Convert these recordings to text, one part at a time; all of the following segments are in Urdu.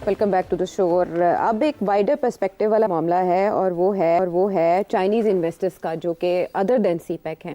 ویلکم بیک ٹو دا شو. اور اب ایک وائڈر پرسپیکٹو والا معاملہ ہے اور وہ ہے چائنیز انویسٹرز کا جو کہ ادر دین سی پیک ہیں.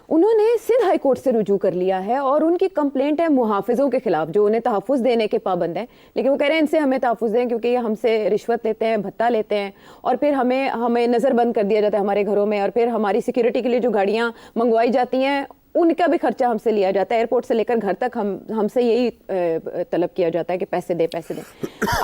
انہوں نے سندھ ہائی کورٹ سے رجوع کر لیا ہے اور ان کی کمپلینٹ ہے محافظوں کے خلاف جو انہیں تحفظ دینے کے پابند ہیں, لیکن وہ کہہ رہے ہیں ان سے ہمیں تحفظ دیں کیونکہ یہ ہم سے رشوت لیتے ہیں, بھتہ لیتے ہیں اور پھر ہمیں نظر بند کر دیا جاتا ہے ہمارے گھروں میں, اور پھر ہماری سیکیورٹی کے لیے جو گاڑیاں منگوائی جاتی ہیں ان کا بھی خرچہ ہم سے لیا جاتا ہے, ایئرپورٹ سے لے کر گھر تک ہم سے یہی طلب کیا جاتا ہے کہ پیسے دیں.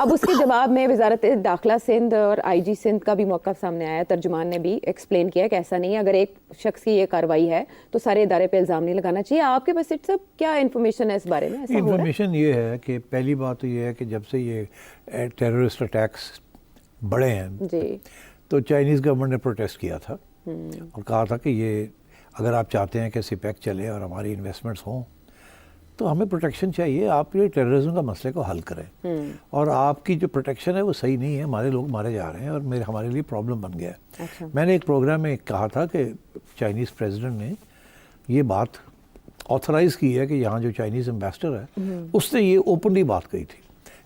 اب اس کے جواب میں وزارت داخلہ سندھ اور آئی جی سندھ کا بھی موقف سامنے آیا. ترجمان نے بھی ایکسپلین کیا کہ ایسا نہیں ہے, اگر ایک شخص کی یہ کارروائی ہے تو سارے ادارے پہ الزام نہیں لگانا چاہیے. آپ کے پاس صاحب کیا انفارمیشن ہے اس بارے میں؟ انفارمیشن یہ ہے کہ پہلی بات تو یہ ہے کہ جب سے یہ ٹیررسٹ اٹیکس بڑھے ہیں جی تو چائنیز گورنمنٹ نے پروٹیسٹ کیا تھا اور کہا تھا کہ یہ اگر آپ چاہتے ہیں کہ سپیک چلے اور ہماری انویسٹمنٹس ہوں تو ہمیں پروٹیکشن چاہیے, آپ یہ ٹیررزم کا مسئلے کو حل کریں. اور آپ کی جو پروٹیکشن ہے وہ صحیح نہیں ہے, ہمارے لوگ مارے جا رہے ہیں اور ہمارے لیے پرابلم بن گیا ہے. میں نے ایک پروگرام میں کہا تھا کہ چائنیز پریزیڈنٹ نے یہ بات آتھرائز کی ہے کہ یہاں جو چائنیز امبیسڈر ہے اس نے یہ اوپنلی بات کہی تھی,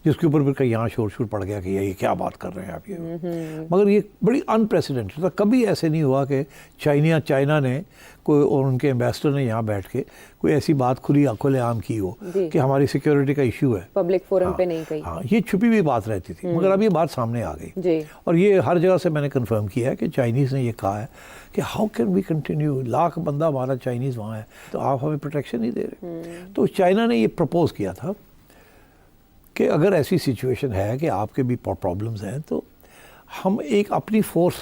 جس کے اوپر پھر کہیں یہاں شور پڑ گیا کہ یہ کیا بات کر رہے ہیں آپ یہ. مگر یہ بڑی انپریسیڈنٹڈ تھا, کبھی ایسے نہیں ہوا کہ چائنا نے کوئی اور ان کے امبیسڈر نے یہاں بیٹھ کے کوئی ایسی بات کھلے عام کی ہو کہ ہماری سیکیورٹی کا ایشو ہے, پبلک فورم پہ نہیں کہی. ہاں, یہ چھپی ہوئی بات رہتی تھی, مگر اب یہ بات سامنے آ گئی اور یہ ہر جگہ سے میں نے کنفرم کیا ہے کہ چائنیز نے یہ کہا ہے کہ how can we continue, lakh بندہ ہمارا چائنیز وہاں ہے تو آپ ہمیں پروٹیکشن نہیں دے رہے. تو چائنا نے یہ پرپوز کیا تھا کہ اگر ایسی سچویشن ہے کہ آپ کے بھی پرابلمز ہیں تو ہم ایک اپنی فورس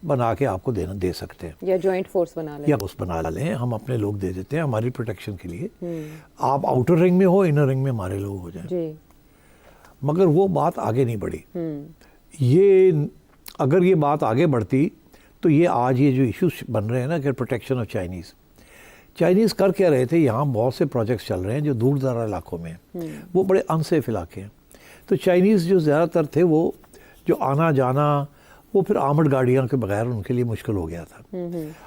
بنا کے آپ کو دے سکتے ہیں, یا جوائنٹ فورس بنا لیں, یا اس بنا لیں, ہم اپنے لوگ دے دیتے ہیں ہماری پروٹیکشن کے لیے. آپ آؤٹر رنگ میں ہو, انر رنگ میں ہمارے لوگ ہو جائیں. مگر وہ بات آگے نہیں بڑھی. یہ اگر یہ بات آگے بڑھتی تو یہ آج یہ جو ایشوز بن رہے ہیں نا کہ پروٹیکشن آف چائنیز کر کیا رہے تھے, یہاں بہت سے پروجیکٹس چل رہے ہیں جو دور دراز علاقوں میں ہیں, وہ بڑے انسیف علاقے ہیں. تو چائنیز جو زیادہ تر تھے وہ جو آنا جانا وہ پھر آرمڈ گاڑیوں کے بغیر ان کے لیے مشکل ہو گیا تھا.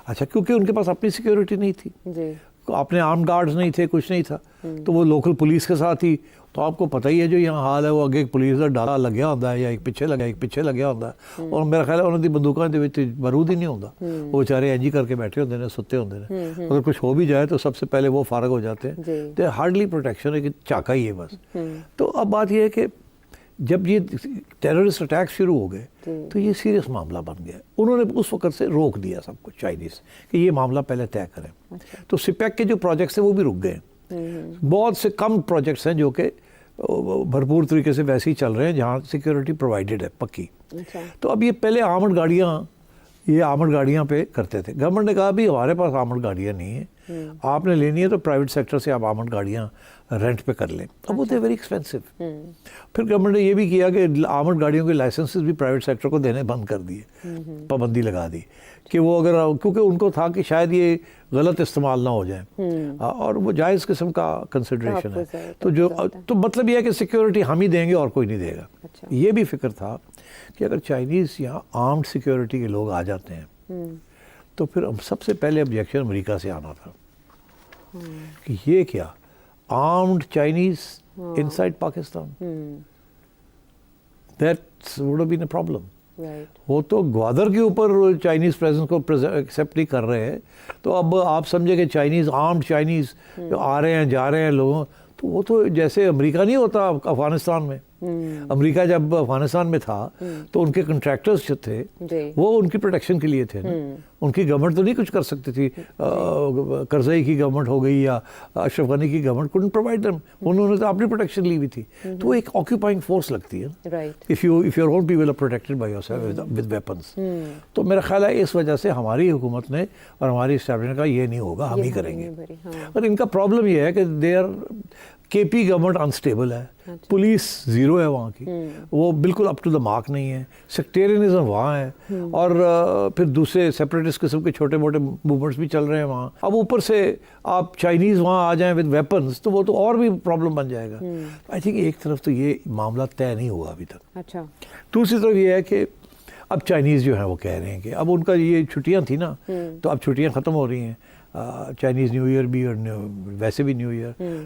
اچھا, کیونکہ ان کے پاس اپنی سیکیورٹی نہیں تھی, اپنے آرم گارڈز نہیں تھے, کچھ نہیں تھا, تو وہ لوکل پولیس کے ساتھ ہی. تو آپ کو پتہ ہی ہے جو یہاں حال ہے, وہ اگے ایک پولیس کا ڈالا لگیا ہوتا ہے یا ایک پیچھے لگیا ہوتا ہے, اور میرا خیال ہے انہوں نے بندوقاں دے وچ بارود ہی نہیں ہوتا, وہ بیچارے اینجی کر کے بیٹھے ہوتے ہیں, ستے ہوتے ہیں. اگر کچھ ہو بھی جائے تو سب سے پہلے وہ فارغ ہو جاتے ہیں. تو ہارڈلی پروٹیکشن ہے کہ چاکا ہی ہے بس. تو اب بات یہ ہے کہ جب یہ ٹیررسٹ اٹیک شروع ہو گئے تو یہ سیریس معاملہ بن گیا. انہوں نے اس وقت سے روک دیا سب کچھ چائنیز کہ یہ معاملہ پہلے طے کریں. تو سپیک کے جو پروجیکٹس ہیں وہ بھی رک گئے. بہت سے کم پروجیکٹس ہیں جو کہ بھرپور طریقے سے ویسے ہی چل رہے ہیں جہاں سیکیورٹی پرووائڈڈ ہے پکی. تو اب یہ پہلے آرمڈ گاڑیاں پہ کرتے تھے. گورنمنٹ نے کہا بھی ہمارے پاس آرمڈ گاڑیاں نہیں ہیں, آپ نے لینی ہے تو پرائیویٹ سیکٹر سے آپ آرمڈ گاڑیاں رینٹ پہ کر لیں. اب وہ تھے ویری ایکسپینسو. پھر گورنمنٹ نے یہ بھی کیا کہ آرمڈ گاڑیوں کے لائسنسز بھی پرائیویٹ سیکٹر کو دینے بند کر دیے, پابندی لگا دی کہ وہ اگر, کیونکہ ان کو تھا کہ شاید یہ غلط استعمال نہ ہو جائیں, اور وہ جائز قسم کا کنسیڈریشن ہے. تو مطلب یہ ہے کہ سیکیورٹی ہم ہی دیں گے اور کوئی نہیں دے گا. یہ بھی فکر تھا کہ اگر چائنیز یہاں آرمڈ سیکیورٹی کے لوگ آ جاتے ہیں تو پھر سب سے پہلے آبجیکشن امریکہ سے آنا تھا کہ یہ کیا armed Chinese inside Pakistan, that's would have been a problem. وہ تو گوادر کے اوپر چائنیز پریزنس کو ایکسیپٹ نہیں کر رہے ہیں, تو اب آپ سمجھے کہ چائنیز آرمڈ چائنیز جو آ رہے ہیں جا رہے ہیں لوگوں, تو وہ تو جیسے امریکہ نہیں ہوتا افغانستان میں. امریکہ جب افغانستان میں تھا تو ان کے کنٹریکٹرز جو تھے وہ ان کی پروٹیکشن کے لیے تھے نا. ان کی گورنمنٹ تو نہیں کچھ کر سکتی تھی, کرزئی کی گورنمنٹ ہو گئی یا اشرف غنی کی گورنمنٹ couldn't provide them, انہوں نے تو اپنی پروٹیکشن لی ہوئی تھی. تو وہ ایک آکیوپائنگ فورس لگتی ہے if your own people are protected by yourself with weapons. تو میرا خیال ہے اس وجہ سے ہماری حکومت نے اور ہماری اسٹیبلشمنٹ کا یہ نہیں ہوگا, ہم ہی کریں گے. اور ان کا پرابلم یہ ہے کہ کے پی گورنمنٹ انسٹیبل ہے, پولیس زیرو ہے وہاں کی, وہ بالکل اپ ٹو دا مارک نہیں ہے, سیکٹیرینزم وہاں ہے, اور پھر دوسرے سیپریٹسٹ قسم کے چھوٹے موٹے موومنٹس بھی چل رہے ہیں وہاں. اب اوپر سے آپ چائنیز وہاں آ جائیں ود ویپنز تو وہ تو اور بھی پرابلم بن جائے گا. آئی تھنک ایک طرف تو یہ معاملہ طے نہیں ہوا ابھی تک. اچھا, دوسری طرف یہ ہے کہ اب چائنیز جو ہیں وہ کہہ رہے ہیں کہ اب ان کا یہ چھٹیاں تھیں نا, تو اب چھٹیاں ختم ہو رہی ہیں, چائنیز نیو ایئر بھی اور ویسے بھی new year,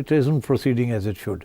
It isn't proceeding as it should.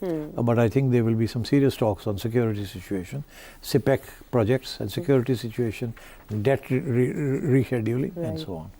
but I think there will be some serious talks on security situation, CPEC projects and security situation, debt rescheduling and so on.